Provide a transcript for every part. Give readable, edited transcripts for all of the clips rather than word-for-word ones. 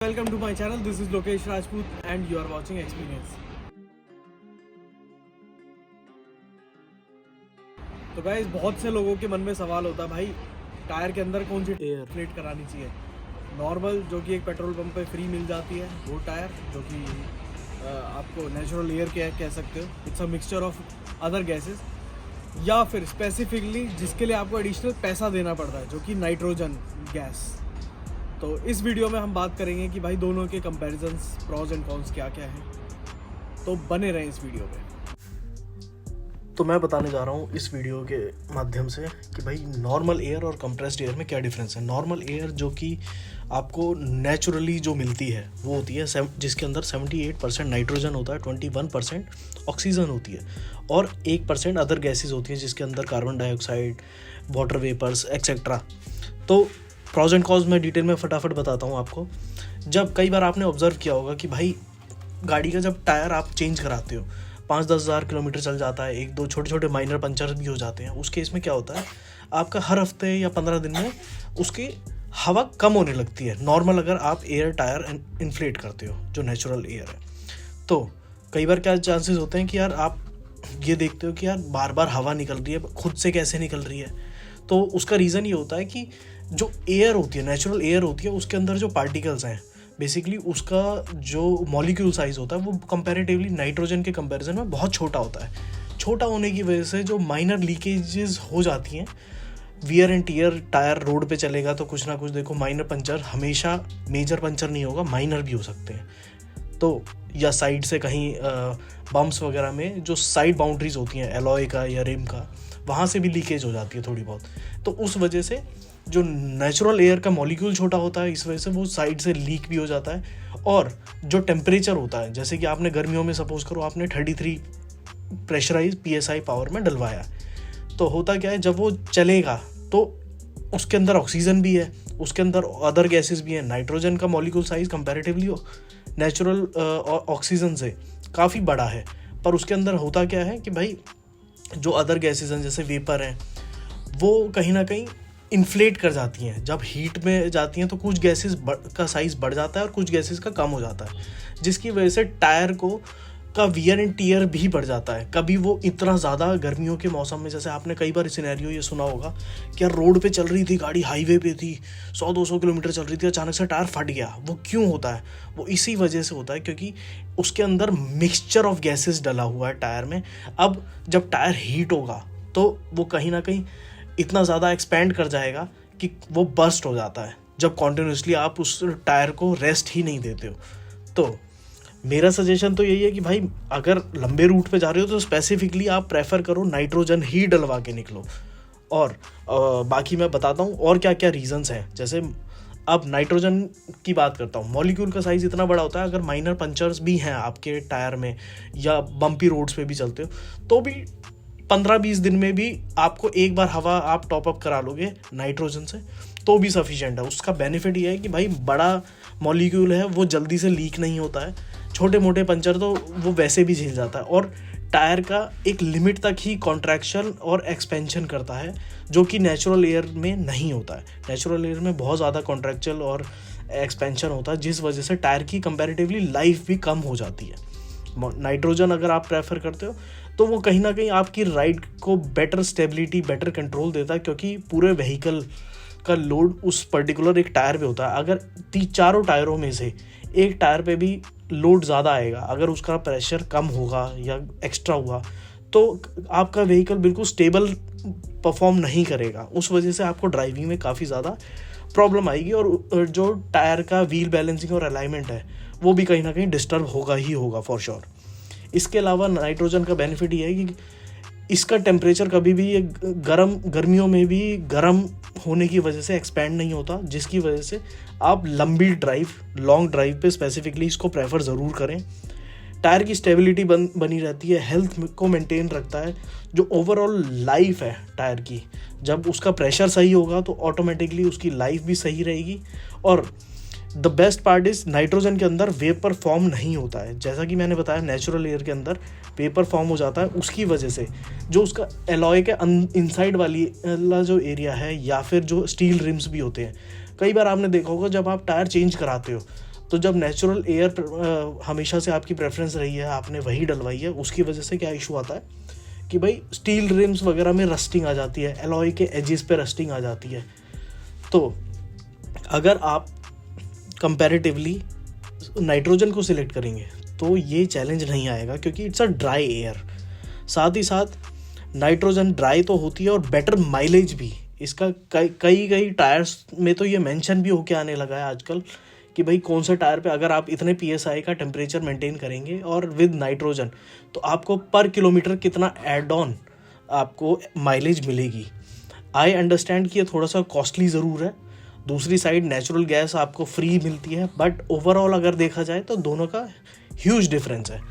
Welcome to my channel. This is Lokesh Rajput and you are watching Experience. तो guys बहुत से लोगों के मन में सवाल होता है भाई टायर के अंदर कौन सी एयर फिट करानी चाहिए। नॉर्मल जो कि एक पेट्रोल पंप पे फ्री मिल जाती है वो टायर जो कि आपको नेचुरल एयर कह सकते हो। It's a mixture of other gases, या फिर स्पेसिफिकली जिसके लिए आपको एडिशनल पैसा देना पड़ता है जो कि नाइट्रोजन गैस। तो इस वीडियो में हम बात करेंगे कि भाई दोनों के कंपैरिजंस, प्रॉज एंड कॉन्स क्या क्या हैं। तो बने रहें इस वीडियो में। तो मैं बताने जा रहा हूँ इस वीडियो के माध्यम से कि भाई नॉर्मल एयर और कंप्रेस्ड एयर में क्या डिफरेंस है। नॉर्मल एयर जो कि आपको नेचुरली जो मिलती है वो होती है जिसके अंदर 78% नाइट्रोजन होता है, 21% ऑक्सीजन होती है और 1% अदर गैसेस होती हैं जिसके अंदर carbon dioxide, water vapours etcetera. तो प्रॉज एंड कॉन्स मैं डिटेल में फटाफट बताता हूँ आपको। जब कई बार आपने ऑब्जर्व किया होगा कि भाई गाड़ी का जब टायर आप चेंज कराते हो 5-10 हज़ार किलोमीटर चल जाता है, एक दो छोटे छोटे माइनर पंचर भी हो जाते हैं, उस केस में क्या होता है आपका हर हफ्ते या 15 दिन में उसकी हवा कम होने लगती है। नॉर्मल अगर आप एयर टायर इन्फ्लेट करते हो जो नेचुरल एयर है, तो कई बार क्या चांसेस होते हैं कि यार आप ये देखते हो कि यार बार बार हवा निकल रही है, खुद से कैसे निकल रही है। तो उसका रीज़न ये होता है कि जो एयर होती है, नेचुरल एयर होती है, उसके अंदर जो पार्टिकल्स हैं बेसिकली उसका जो मॉलिक्यूल साइज़ होता है वो कंपैरेटिवली नाइट्रोजन के कंपैरिजन में बहुत छोटा होता है। छोटा होने की वजह से जो माइनर लीकेजेस हो जाती हैं, wear and tear, tyre road पे चलेगा तो कुछ ना कुछ देखो माइनर पंचर, हमेशा मेजर पंचर नहीं होगा, माइनर भी हो सकते हैं। तो या साइड से कहीं बम्प्स वगैरह में जो साइड बाउंड्रीज होती हैं एलॉय का या रिम का, वहाँ से भी लीकेज हो जाती है थोड़ी बहुत। तो उस वजह से जो नेचुरल एयर का मॉलिक्यूल छोटा होता है, इस वजह से वो साइड से लीक भी हो जाता है। और जो टेम्परेचर होता है, जैसे कि आपने गर्मियों में सपोज करो आपने 33 प्रेशराइज PSI पावर में डलवाया, तो होता क्या है जब वो चलेगा तो उसके अंदर ऑक्सीजन भी है, उसके अंदर अदर गैसेस भी हैं। नाइट्रोजन का molecule size comparatively natural oxygen से काफ़ी बड़ा है, पर उसके अंदर होता क्या है कि भाई जो अदर गैसेस हैं जैसे वेपर हैं वो कहीं ना कहीं इन्फ्लेट कर जाती हैं। जब हीट में जाती हैं तो कुछ गैसेस का साइज़ बढ़ जाता है और कुछ गैसेस का कम हो जाता है, जिसकी वजह से टायर का वियर एंड टीयर भी बढ़ जाता है। कभी वो इतना ज़्यादा गर्मियों के मौसम में, जैसे आपने कई बार सिनेरियो ये सुना होगा कि यार रोड पे चल रही थी गाड़ी, हाईवे पे थी, 100-200 किलोमीटर चल रही थी, अचानक से टायर फट गया। वो क्यों होता है? वो इसी वजह से होता है क्योंकि उसके अंदर मिक्सचर ऑफ गैसेस डला हुआ है टायर में। अब जब टायर हीट होगा तो वो कहीं ना कहीं इतना ज़्यादा एक्सपेंड कर जाएगा कि वो बर्स्ट हो जाता है, जब कॉन्टिन्यूसली आप उस टायर को रेस्ट ही नहीं देते हो। तो मेरा सजेशन तो यही है कि भाई अगर लंबे रूट पे जा रहे हो तो स्पेसिफिकली आप प्रेफर करो नाइट्रोजन ही डलवा के निकलो। और बाकी मैं बताता हूँ और क्या क्या रीजंस हैं। जैसे अब नाइट्रोजन की बात करता हूँ, मॉलिक्यूल का साइज़ इतना बड़ा होता है, अगर माइनर पंचर्स भी हैं आपके टायर में या बम्पी रोड्स पे भी चलते हो तो भी 15-20 दिन में भी आपको एक बार हवा आप टॉपअप करा लोगे नाइट्रोजन से तो भी सफिशिएंट है। उसका बेनिफिट ये है कि भाई बड़ा मॉलिक्यूल है, वो जल्दी से लीक नहीं होता है, छोटे मोटे पंचर तो वो वैसे भी झेल जाता है, और टायर का एक लिमिट तक ही कॉन्ट्रैक्शन और एक्सपेंशन करता है जो कि नेचुरल एयर में नहीं होता है। नेचुरल एयर में बहुत ज़्यादा कॉन्ट्रैक्चुअल और एक्सपेंशन होता है, जिस वजह से टायर की कंपैरेटिवली लाइफ भी कम हो जाती है। नाइट्रोजन अगर आप प्रेफर करते हो तो वो कहीं ना कहीं आपकी राइड को बेटर स्टेबिलिटी, बेटर कंट्रोल देता है, क्योंकि पूरे व्हीकल का लोड उस पर्टिकुलर एक टायर पे होता है। अगर चारों टायरों में से एक टायर पे भी लोड ज़्यादा आएगा, अगर उसका प्रेशर कम होगा या एक्स्ट्रा हुआ तो आपका व्हीकल बिल्कुल स्टेबल परफॉर्म नहीं करेगा। उस वजह से आपको ड्राइविंग में काफ़ी ज़्यादा प्रॉब्लम आएगी और जो टायर का व्हील बैलेंसिंग और अलाइनमेंट है वो भी कहीं ना कहीं डिस्टर्ब होगा ही होगा फॉर श्योर। इसके अलावा नाइट्रोजन का बेनिफिट ये है कि इसका टेम्परेचर कभी भी ये गर्मियों में भी गर्म होने की वजह से एक्सपैंड नहीं होता, जिसकी वजह से आप लंबी ड्राइव, लॉन्ग ड्राइव पे स्पेसिफिकली इसको प्रेफर ज़रूर करें। टायर की स्टेबिलिटी बनी रहती है, हेल्थ को मेंटेन रखता है। जो ओवरऑल लाइफ है टायर की, जब उसका प्रेशर सही होगा तो ऑटोमेटिकली उसकी लाइफ भी सही रहेगी। और the best part is nitrogen के अंदर वेपर फॉर्म नहीं होता है, जैसा कि मैंने बताया नेचुरल एयर के अंदर वेपर फॉर्म हो जाता है। उसकी वजह से जो उसका एलॉय के इनसाइड वाला जो एरिया है या फिर जो स्टील रिम्स भी होते हैं, कई बार आपने देखा होगा जब आप टायर चेंज कराते हो तो जब नेचुरल एयर हमेशा से आपकी प्रेफरेंस रही है, आपने वही डलवाई है, उसकी वजह से क्या इशू आता है कि भाई स्टील रिम्स वगैरह में रस्टिंग आ जाती है, एलॉय के एजेस पे रस्टिंग आ जाती है। तो अगर आप कंपैरेटिवली नाइट्रोजन को सिलेक्ट करेंगे तो ये चैलेंज नहीं आएगा, क्योंकि इट्स अ ड्राई एयर। साथ ही साथ नाइट्रोजन ड्राई तो होती है और बेटर माइलेज भी इसका कई टायर्स में तो ये मेंशन भी होके आने लगा है आजकल कि भाई कौन से टायर पे अगर आप इतने PSI का टेम्परेचर मेंटेन करेंगे और विद नाइट्रोजन तो आपको पर किलोमीटर कितना एड ऑन आपको माइलेज मिलेगी। आई अंडरस्टैंड कि ये थोड़ा सा कॉस्टली ज़रूर है, दूसरी साइड नेचुरल गैस आपको फ्री मिलती है, बट ओवरऑल अगर देखा जाए तो दोनों का ह्यूज डिफरेंस है।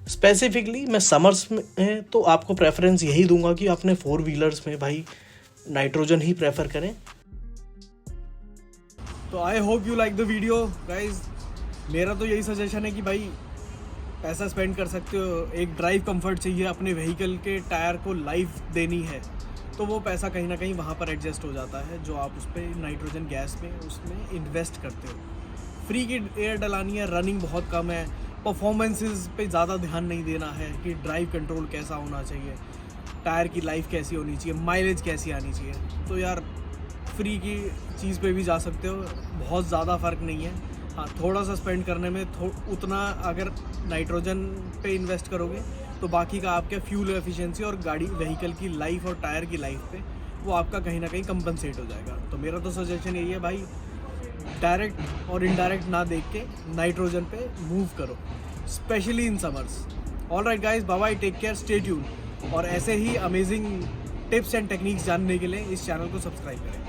स्पेसिफिकली मैं समर्स में तो आपको प्रेफरेंस यही दूंगा कि अपने 4 व्हीलर्स में भाई नाइट्रोजन ही प्रेफर करें। तो I hope you like the video guys. मेरा तो यही सजेशन है कि भाई पैसा स्पेंड कर सकते हो, एक ड्राइव कंफर्ट चाहिए, अपने व्हीकल के टायर को लाइफ देनी है, तो वो पैसा कहीं ना कहीं वहाँ पर एडजस्ट हो जाता है जो आप उस पर नाइट्रोजन गैस में उसमें इन्वेस्ट करते हो। फ्री की एयर डलानी है, रनिंग बहुत कम है, परफॉर्मेंसेस पे ज़्यादा ध्यान नहीं देना है कि ड्राइव कंट्रोल कैसा होना चाहिए, टायर की लाइफ कैसी होनी चाहिए, माइलेज कैसी आनी चाहिए, तो यार फ्री की चीज़ पे भी जा सकते हो, बहुत ज़्यादा फ़र्क नहीं है। हाँ, थोड़ा सा स्पेंड करने में उतना अगर नाइट्रोजन पे इन्वेस्ट करोगे तो बाकी का आपके फ्यूल एफिशिएंसी और गाड़ी व्हीकल की लाइफ और टायर की लाइफ पे वो आपका कहीं ना कहीं कंपनसेट हो जाएगा। तो मेरा तो सजेशन यही है भाई, डायरेक्ट और इनडायरेक्ट ना देख के नाइट्रोजन पे मूव करो, specially in summers. All right guys, bye bye, take care, stay tune. और ऐसे ही अमेजिंग टिप्स एंड टेक्निक्स जानने के लिए इस चैनल को सब्सक्राइब करें।